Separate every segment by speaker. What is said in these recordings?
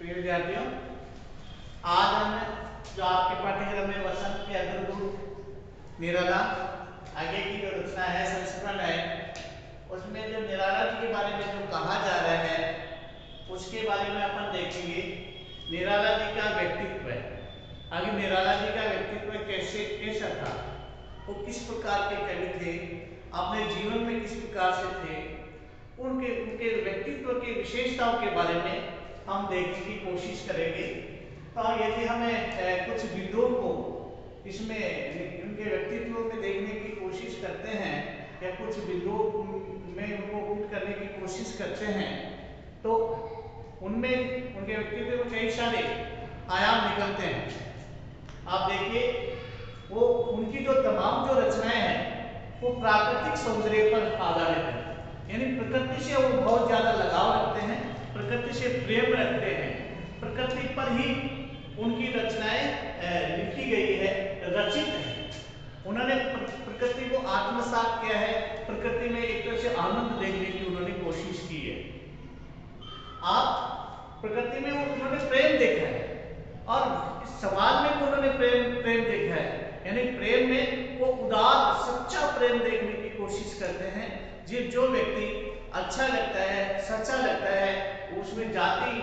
Speaker 1: प्रिय विद्यार्थियों, आज हम जो आपके पाठ्यक्रम में वसंत के अग्रदूत निराला आगे की जो रचना है संस्करण है, उसमें जो निराला जी के बारे में जो कहा जा रहा है उसके बारे में अपन देखेंगे। निराला जी का व्यक्तित्व है, आगे निराला जी का व्यक्तित्व कैसा था, वो किस प्रकार के कवि थे, अपने जीवन में किस प्रकार से थे, उनके उनके व्यक्तित्व की विशेषताओं के बारे में हम देखने की कोशिश करेंगे। तो यदि हमें कुछ बिंदुओं को इसमें उनके व्यक्तित्व में देखने की कोशिश करते हैं या कुछ बिंदुओं में उनको पुट करने की कोशिश करते हैं तो उनमें उनके व्यक्तित्व में कई सारे आयाम निकलते हैं। आप देखिए, वो उनकी जो तमाम जो रचनाएं हैं वो प्राकृतिक सौंदर्य पर आधारित है, यानी प्रकृति से वो बहुत ज्यादा लगाव रखते हैं, प्रकृति से प्रेम रखते हैं, प्रकृति पर ही उनकी रचनाएं लिखी गई है, रचित है। उन्होंने प्रकृति को आत्मसात किया है, प्रकृति में एक तरह से आनंद देखने की उन्होंने कोशिश की है। आप प्रकृति में उन्होंने प्रेम देखा है और इस समाज में उन्होंने प्रेम देखा है, यानी प्रेम में वो उदार सच्चा प्रेम देखने की कोशिश करते हैं। जो व्यक्ति अच्छा लगता है, सच्चा लगता है, उसमें जाति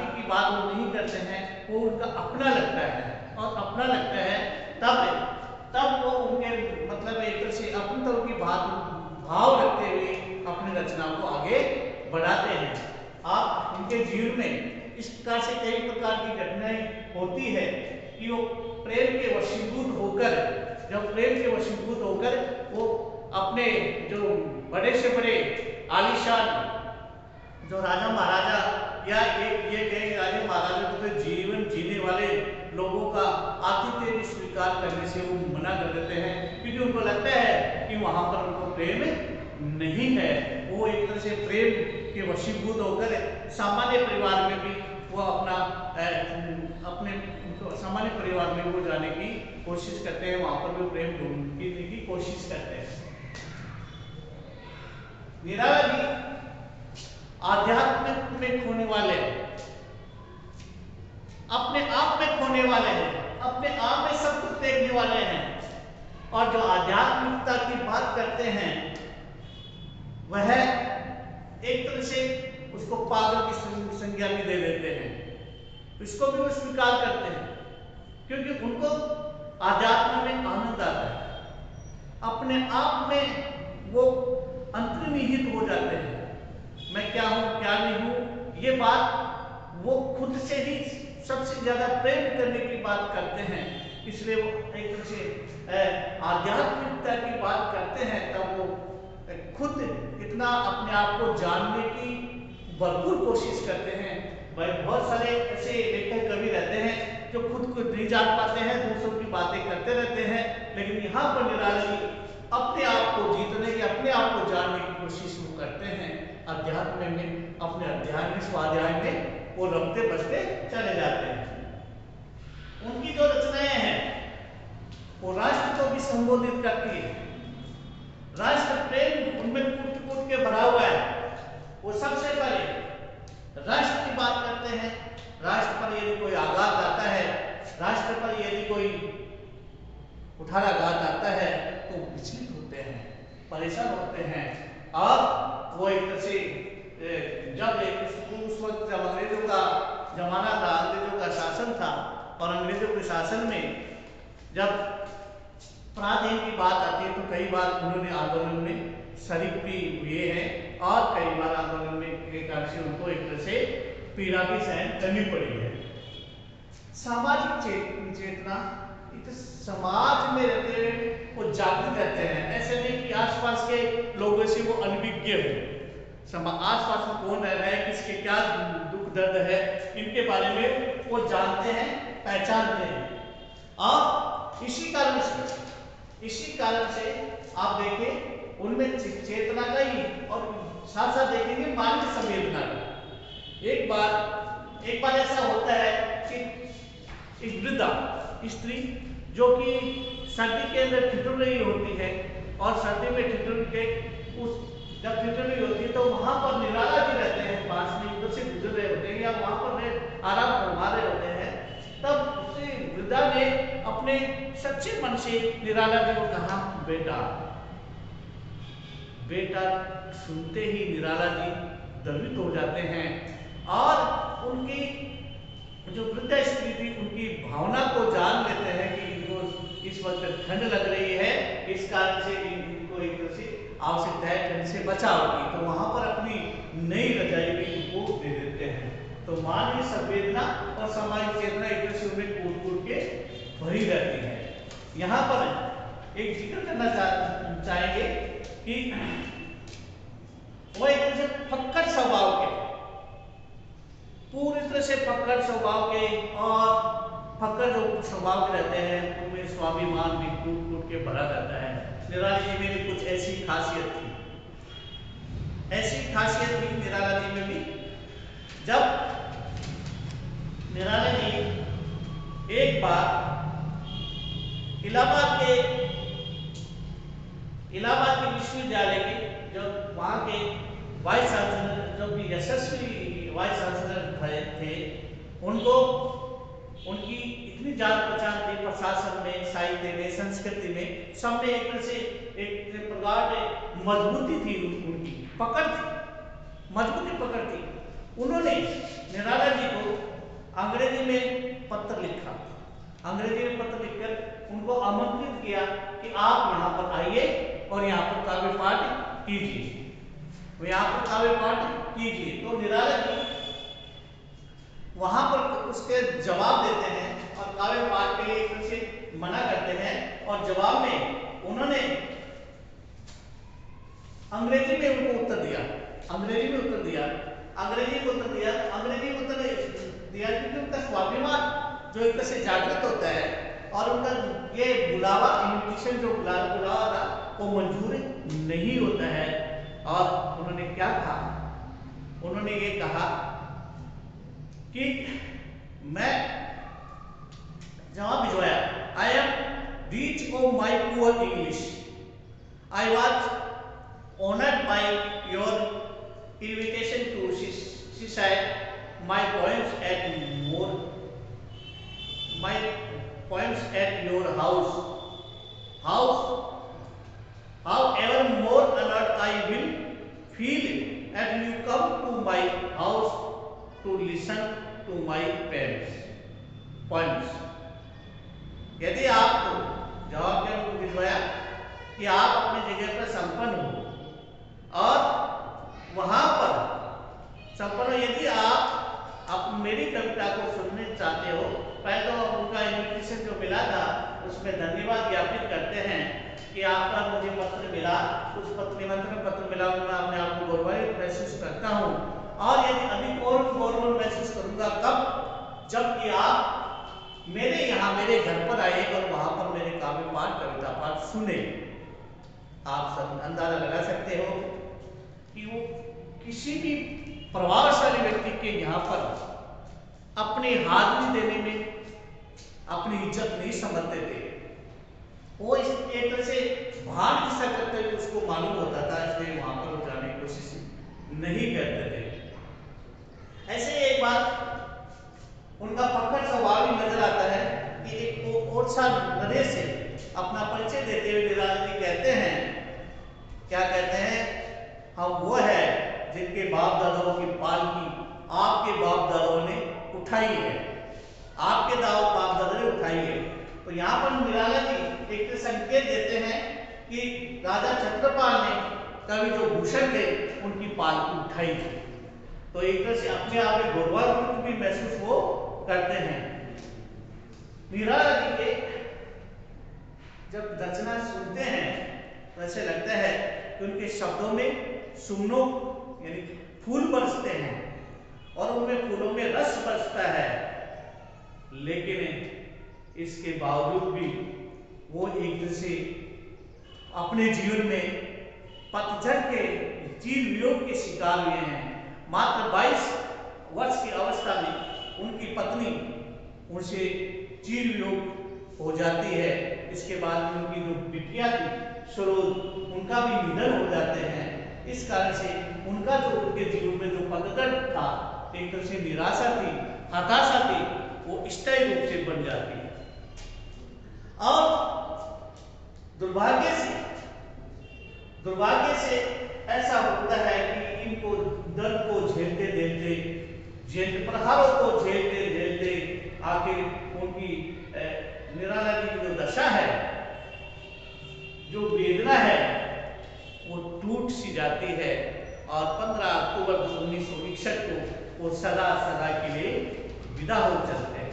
Speaker 1: की बात वो नहीं करते हैं, वो उनका अपना लगता है और अपना लगता है तब वो उनके मतलब एक तरह से अपनत्व की भाव रखते हुए अपनी रचना को आगे बढ़ाते हैं। आप उनके जीवन में इस प्रकार से कई प्रकार की घटनाएं होती है कि वो प्रेम के वशीभूत होकर वो अपने जो बड़े से बड़े आलीशान जो राजा महाराजा या ये कई राजा महाराजा तो जीवन जीने वाले लोगों का आतिथ्य भी स्वीकार करने से वो मना कर देते हैं, क्योंकि उनको लगता है कि वहां पर उनको प्रेम नहीं है। वो एक तरह से प्रेम के वशीभूत होकर सामान्य परिवार में भी वो अपने सामान्य परिवार में वो जाने की कोशिश करते हैं, वहां पर भी प्रेम ढूंढने की कोशिश करते हैं। निराला जी आध्यात्मिक में खोने वाले हैं, अपने आप में खोने वाले हैं, अपने आप में सब कुछ देखने वाले हैं, और जो आध्यात्मिकता की बात करते हैं वह एक तरह से उसको पागल की संज्ञा भी दे देते हैं, इसको भी वो स्वीकार करते हैं, क्योंकि उनको आध्यात्म में आनंद आता है, अपने आप में वो अंतर्निहित हो जाते हैं। मैं क्या हूं क्या नहीं हूं, ये बात वो खुद से ही सबसे ज्यादा प्रेम करने की बात करते हैं, इसलिए वो एक तरह से आध्यात्मिकता की बात करते हैं, तब वो खुद इतना अपने आप को जानने की भरपूर कोशिश करते हैं। भाई बहुत सारे ऐसे लेखक कवि रहते हैं जो खुद को नहीं जान पाते हैं, दूसरों की बातें करते रहते हैं, लेकिन यहाँ पर निराला जी अपने आप को जीतने की, अपने आप को जानने की कोशिश वो करते हैं। अध्यात्म में अपने अध्याय में स्वाध्याय में वो रमते बसते चले जाते हैं। उनकी जो रचनाएं हैं वो राष्ट्र को भी संबोधित करती है, राष्ट्र प्रेम उनमें कूट के भरा हुआ है। वो सबसे पहले राष्ट्र की बात करते हैं, राष्ट्र पर यदि कोई आघात आता है, राष्ट्र पर यदि कोई कुठाराघात आता है तो विचलित होते हैं, परेशान होते हैं, और वो एक तरह से जब उस वक्त जब अंग्रेजों का जमाना था, अंग्रेजों का शासन था, और अंग्रेजों के शासन में जब पराधीन की बात आती है तो कई बार उन्होंने आंदोलन में शरीक भी हुए हैं, और कई बार आंदोलन में के कारण से उनको एक तरह से पीड़ा भी सहन करनी पड़ी है। सामाजिक चेतना, समाज में रहते हुए वो जागृत रहते हैं, ऐसे नहीं कि आसपास के लोगों से वो अनभिज्ञ हो, आसपास में कौन रह रहा है, किसके क्या दुख दर्द है, इनके बारे में वो जानते हैं, पहचानते हैं। और इसी कारण से आप देखें उनमें चेतना का ही और साथ साथ देखेंगे मानवीय संवेदना का। एक बार ऐसा होता है कि एक वृद्धा स्त्री जो कि सर्दी के अंदर ठिठुर रही होती है, और सर्दी में ठिठुर के जब ठिठुर रही होती है तो वहां पर निराला जी रहते हैं, पास में उधर से गुजर रहे होते हैं या वहां पर आराम फरमा रहे होते हैं, तब उसे वृद्धा ने अपने सच्चे मन से निराला जी को कहा, बेटा। बेटा सुनते ही निराला जी द्रवित हो जाते हैं और उनकी जो वृद्ध स्त्री थी उनकी भावना को जान लेते हैं कि इनको इस वक्त ठंड लग रही है, इस कारण से इनको एक तरह से आवश्यकता है ठंड से बचाव की, तो वहां पर अपनी नई रजाई भी इनको दे देते हैं। तो मानवीय संवेदना और सामाजिक चेतना एक तरह से उन्हें कूट कूट के भरी रहती है। यहाँ पर एक जिक्र करना चाहेंगे कि वो एक तरह से फक्कड़ स्वभाव के, पूरी तरह से फक्कड़ स्वभाव के, और फक्कड़ जो स्वभाव के रहते हैं उनमें स्वाभिमान भी टूट टूट के भरा रहता है। निराला जी में भी कुछ ऐसी खासियत थी, ऐसी खासियत थी निराला जी में भी। जब निराला जी एक बार इलाहाबाद के विश्वविद्यालय के जो वहाँ के वाइस चांसलर, जो कि यशस्वी वाइस चांसलर थे, उनको उनकी इतनी जान पहचान थी प्रशासन में, साहित्य में, संस्कृति में, सब में एक तरह से एक प्रकार में मजबूती थी, उनकी पकड़ थी, मजबूती पकड़ थी। उन्होंने निराला जी को अंग्रेजी में पत्र लिखा, अंग्रेजी में पत्र लिखकर उनको आमंत्रित किया कि आप यहाँ पर आइए और यहाँ पर काव्य पाठ कीजिए, यहाँ पर काव्य पाठ कीजिए। तो निराला जी वहां पर उसके जवाब देते हैं और काव्य पाठ के लिए उनसे मना करते हैं, और जवाब में उन्होंने अंग्रेजी में उनको उत्तर दिया, अंग्रेजी में उत्तर दिया, अंग्रेजी में उत्तर दिया, अंग्रेजी में उत्तर दिया, क्योंकि उनका स्वाभिमान जो एक तरह से जागृत होता है, और उनका ये बुलावा, इन्विटेशन जो बुलावा था वो मंजूर नहीं होता है। और उन्होंने क्या कहा, उन्होंने ये कहा कि मैं जवाब भिजवाया, I am rich of my poor English, I was honoured by your invitation to, she said, my poems at your house, however more honored I will feel as you come to my house to listen to my poems. यदि आपको जवाब क्या उनको भिजवाया कि आप अपनी जगह पर संपन्न हो और वहां पर संपन्न, यदि आप मेरी कविता को सुनने चाहते हो, पहले तो उनका इन्विटेशन जो मिला था उसमें धन्यवाद ज्ञापित करते हैं कि आपका मुझे पत्र मिला, उस निमंत्रण पत्र मिला, मैं अपने आप को गौरवान्वित महसूस करता हूँ, और यदि अभी और गौरव महसूस करूंगा कब, जबकि आप मेरे यहाँ मेरे घर पर आए और वहां पर मेरे काव्य पाठ, कविता पाठ सुने। आप सब अंदाजा लगा सकते हो कि वो किसी भी प्रभावशाली व्यक्ति के यहाँ पर अपनी हाजिरी देने में अपनी इज्जत नहीं समझते थे, वो इस एक तरह से भार किस्सा करते हुए उसको मालूम होता था, इसलिए वहां पर जाने की कोशिश नहीं करते थे। ऐसे एक बार उनका फक्कड़ स्वभाव भी नजर आता है कि एक ओरछा नरेश से अपना परिचय देते हुए निराला जी कहते हैं, क्या कहते हैं, हम वो है जिनके बाप दादाओं की पालकी आपके बाप दादाओं ने उठाई है, आपके बाप दादा ने उठाई है। तो यहाँ पर निराला जी एक संकेत देते हैं कि राजा छत्रपाल ने कवि जो भूषण थे उनकी पालकी उठाई थी, तो एक तरह से अपने आप में गौरवान्वित भी महसूस वो करते हैं। निराला जी के जब रचना सुनते हैं तो ऐसे लगता है कि उनके शब्दों में सुमनों यानी फूल बरसते हैं और उनमें फूलों में रस बरसता है, लेकिन इसके बावजूद भी वो एक तरह से अपने जीवन में पतझड़ के चीर वियोग के शिकार हुए हैं। मात्र 22 वर्ष की अवस्था में उनकी पत्नी उनसे चीर वियोग हो जाती है। इसके बाद उनकी जो बिटिया थी सरोज, उनका भी निधन हो जाते हैं। इस कारण से उनका जो उनके जीवन में जो पतझड़ था एक तरह से निराशा थी, हताशा थी, वो स्थायी रूप से बन जाती है। और दुर्भाग्य से ऐसा होता है कि इनको दर्द को झेलते प्रहारों को झेलते आखिर उनकी निराला जी की जो दशा है, जो वेदना है, वो टूट सी जाती है और 15 अक्टूबर 1961 को वो सदा सदा के लिए विदा हो चलते हैं,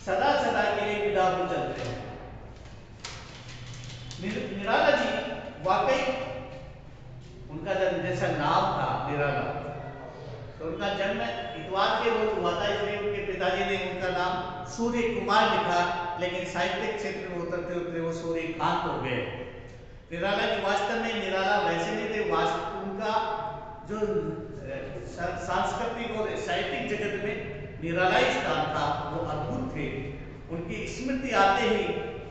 Speaker 1: सदा सदा के लिए विदा हो चलते हैं। निराला जी वाकई उनका जन्म जैसा नाम था निराला, तो उनका जन्म इतवार के रोज हुआ था, इसलिए उनके पिताजी ने उनका नाम सूर्य कुमार लिखा, लेकिन साहित्यिक क्षेत्र में उतरते उतरते वो सूर्यकांत हो गए। निराला जी वास्तव में निराला वैसे नहीं थे, उनका जो सांस्कृतिक और साहित्यिक जगत में निराला ही स्थान था, वो अद्भुत थे। उनकी स्मृति आते ही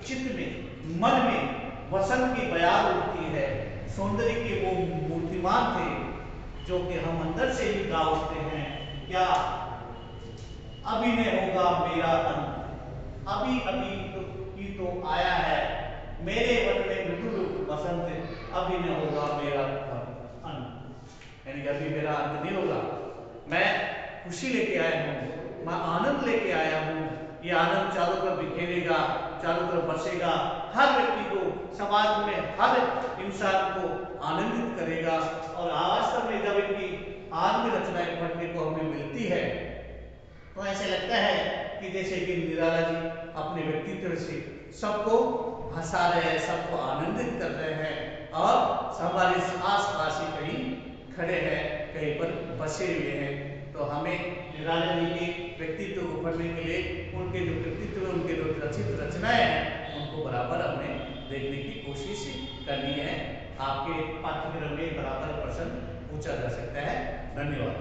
Speaker 1: चित्त में, मन में वसंत की बयार उठती है, सौंदर्य के वो मूर्तिमान थे जो कि हम अंदर से ही गा उठते हैं, क्या अभी में होगा मेरा अंत, अभी अभी तो आया है मेरे वन में मृदुल वसंत, अभी में होगा मेरा अंत, यानी कि अभी मेरा अंत नहीं होगा। मैं खुशी लेके आया हूँ, मैं आनंद लेके आया हूँ, ये आनंद चारों तरफ बिखेरेगा, चारों तरफ बसेगा, हर व्यक्ति को, समाज में हर इंसान को आनंदित करेगा। और वास्तव में जब इनकी आत्म रचनाएं पढ़ने को हमें मिलती है तो ऐसे लगता है कि जैसे कि निराला जी अपने व्यक्तित्व से सबको हंसा रहे हैं, सबको आनंदित कर रहे हैं और हमारे आस पास ही कहीं खड़े हैं, कहीं पर बसे हुए हैं। तो हमें निराला जी के व्यक्तित्व को पढ़ने के लिए उनके जो व्यक्तित्व, उनके जो रचित रचनाएं हैं, उनको बराबर हमें देखने की कोशिश करनी है। आपके पाठ्यक्रम में बराबर प्रश्न पूछा जा सकता है। धन्यवाद।